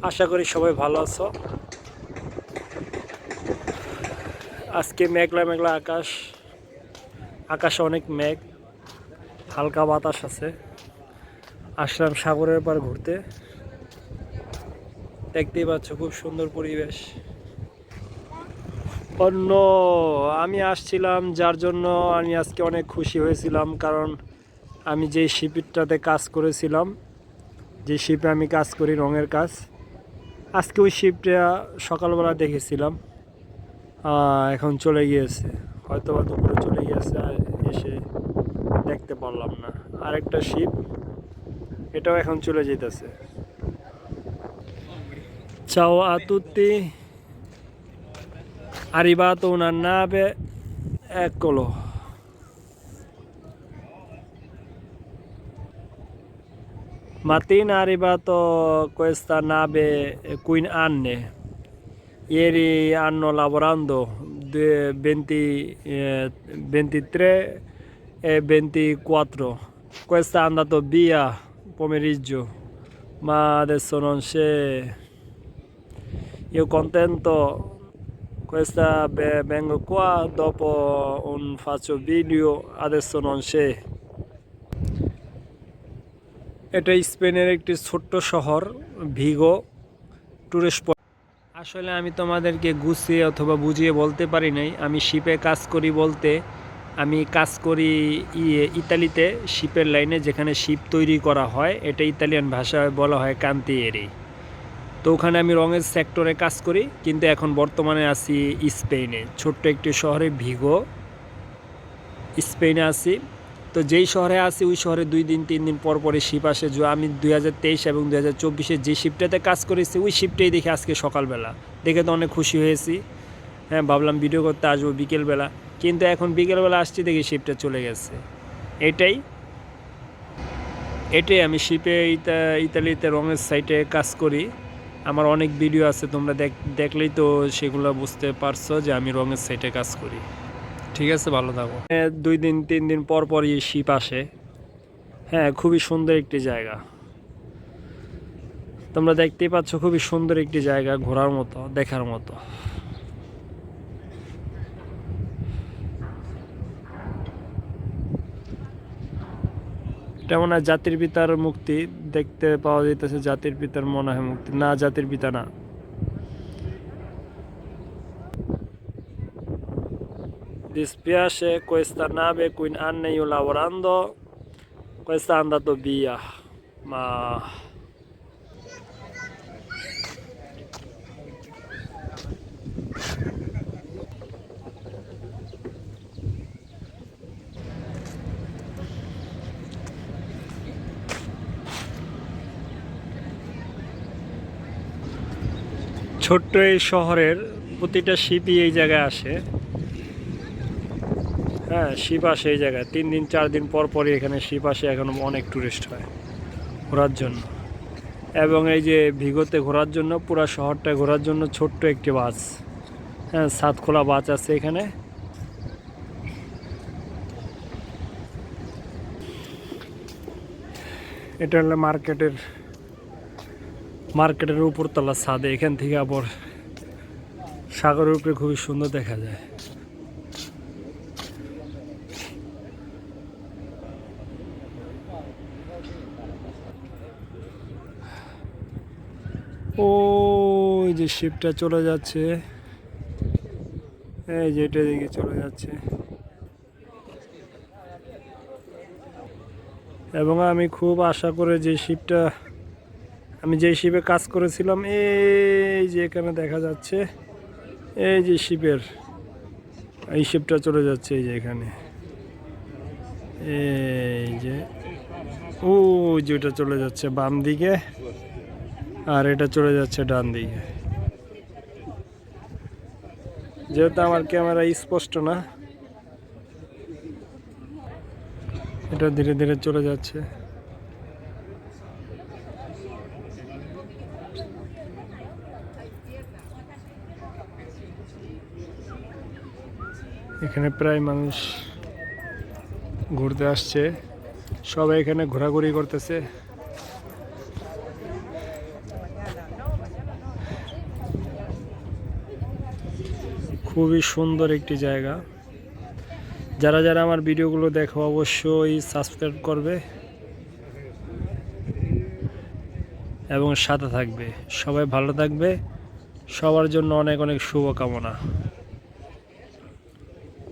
আশা করি সবাই ভালো আছো। আজকে মেঘলা মেঘলা আকাশে অনেক মেঘ, হালকা বাতাস আছে। আসলাম সাগরের পার ঘুরতে। দেখতেই পাচ্ছ খুব সুন্দর পরিবেশ। অন্য আমি আসছিলাম, যার জন্য আমি আজকে অনেক খুশি হয়েছিলাম, কারণ আমি যেই শিপটাতে কাজ করেছিলাম, যে শিপে আমি কাজ করি রঙের কাজ, আজকে ওই শিপটা সকালবেলা দেখেছিলাম। এখন চলে গিয়েছে, হয়তো বা দুপুরে চলে গিয়েছে, আর এসে দেখতে পারলাম না। আরেকটা শিপ, এটাও এখন চলে যেতেছে। Ciao a tutti, arrivato una nave, eccolo. Mattina è arrivato questa nave 15 anni. Ieri hanno lavorato 23 e 24. Questa è andato via pomeriggio, ma adesso non c'è. Io contento. Questa vengo qua, dopo un faccio video, adesso non c'è. এটা স্পেনের একটি ছোট্ট শহর, ভিগো tourist point. আসলে আমি তোমাদেরকে গুছিয়ে অথবা বুঝিয়ে বলতে পারি নাই। আমি শিপে কাজ করি বলতে, আমি কাজ করি ইতালিতে, শিপের লাইনে, যেখানে শিপ তৈরি করা হয়। এটা ইতালিয়ান ভাষায় বলা হয় কান্তিয়েরি। তো ওখানে আমি রঙের সেক্টরে কাজ করি, কিন্তু এখন বর্তমানে আছি স্পেনে, ছোট্ট একটি শহরে ভিগো, স্পেনে আছি। তো যেই শহরে আছি ওই শহরে 2 দিন 3 দিন পর পরে শিপ আসে। আমি 2023 এবং 2024-এ যে শিপটাতে কাজ করেছি ওই শিপটাই দেখে আজকে সকালবেলা দেখে তো অনেক খুশি হয়েছি। হ্যাঁ, ভাবলাম ভিডিও করতে আসবো বিকেলবেলা, কিন্তু এখন বিকেলবেলা আসছি দেখি শিপটা চলে গেছে। এটাই আমি শিপে ইতালিতে রঙের সাইটে কাজ করি। আমার অনেক ভিডিও আছে, তোমরা দেখলেই তো সেগুলো বুঝতে পারছো যে আমি রঙের সাইটে কাজ করি। ঠিক আছে, ভালো থাকো। 2 দিন 3 দিন পর পরই শিপ আসে। হ্যাঁ, খুবই সুন্দর একটি জায়গা, তোমরা দেখতেই পাচ্ছ, খুবই সুন্দর একটি জায়গা, ঘোরার মতো, দেখার মতো। এটা মনে হয় জাতির পিতার মুক্তি দেখতে পাওয়া যাইতেছে। জাতির পিতার মনে হয় মুক্তি, না জাতির পিতা না। Dispiace, questa nave 15 anni io lavorando, questa è andato via, ma ছোট্ট এই শহরের প্রতিটা শিপই এই জায়গায় আসে। হ্যাঁ, শিপ আসে এই জায়গায় 3 দিন 4 দিন পর পরই এখানে শিপ আসে। এখন অনেক টুরিস্ট হয় ঘোরার জন্য। এবং এই যে ভিগোতে ঘোরার জন্য, পুরো শহরটা ঘোরার জন্য ছোট্ট একটি বাস, হ্যাঁ, ছাদ খোলা বাস আছে এখানে। এটা হলো মার্কেটের উপরতলা ছাদে। এখান থেকে আবার সাগরের উপরে খুবই সুন্দর দেখা যায়। ওই যে শিপটা চলে যাচ্ছে, এই যে এটা দিকে চলে যাচ্ছে। এবং আমি খুব আশা করে আমি যে শিপে কাজ করেছিলাম, এই যে এখানে দেখা যাচ্ছে, এই যে এই শিপটা চলে যাচ্ছে এই যে এখানে, এই যে যেটা চলে যাচ্ছে বাম দিকে, আর এটা চলে যাচ্ছে ডান দিকে। যেহেতু আমার ক্যামেরা স্পষ্ট না, এটা ধীরে ধীরে চলে যাচ্ছে। এখানে প্রায় মানুষ ঘুরতে আসছে, সবাই এখানে ঘোরাঘুরি করতেছে। খুবই সুন্দর একটি জায়গা। যারা যারা আমার ভিডিওগুলো দেখো অবশ্যই সাবস্ক্রাইব করবে এবং সাথে থাকবে। সবাই ভালো থাকবে, সবার জন্য অনেক অনেক শুভকামনা।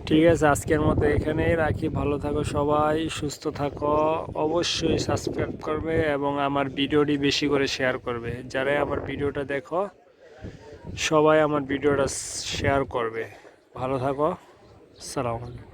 ঠিক আছে, আজকের মতো এখানেই রাখি। ভালো থাকো সবাই, সুস্থ থাকো। অবশ্যই সাবস্ক্রাইব করবে এবং আমার ভিডিওটি বেশি করে শেয়ার করবে। যারা আমার ভিডিওটা দেখো সবাই আমার ভিডিওটা শেয়ার করবে। ভালো থাকো। আসসালামু আলাইকুম।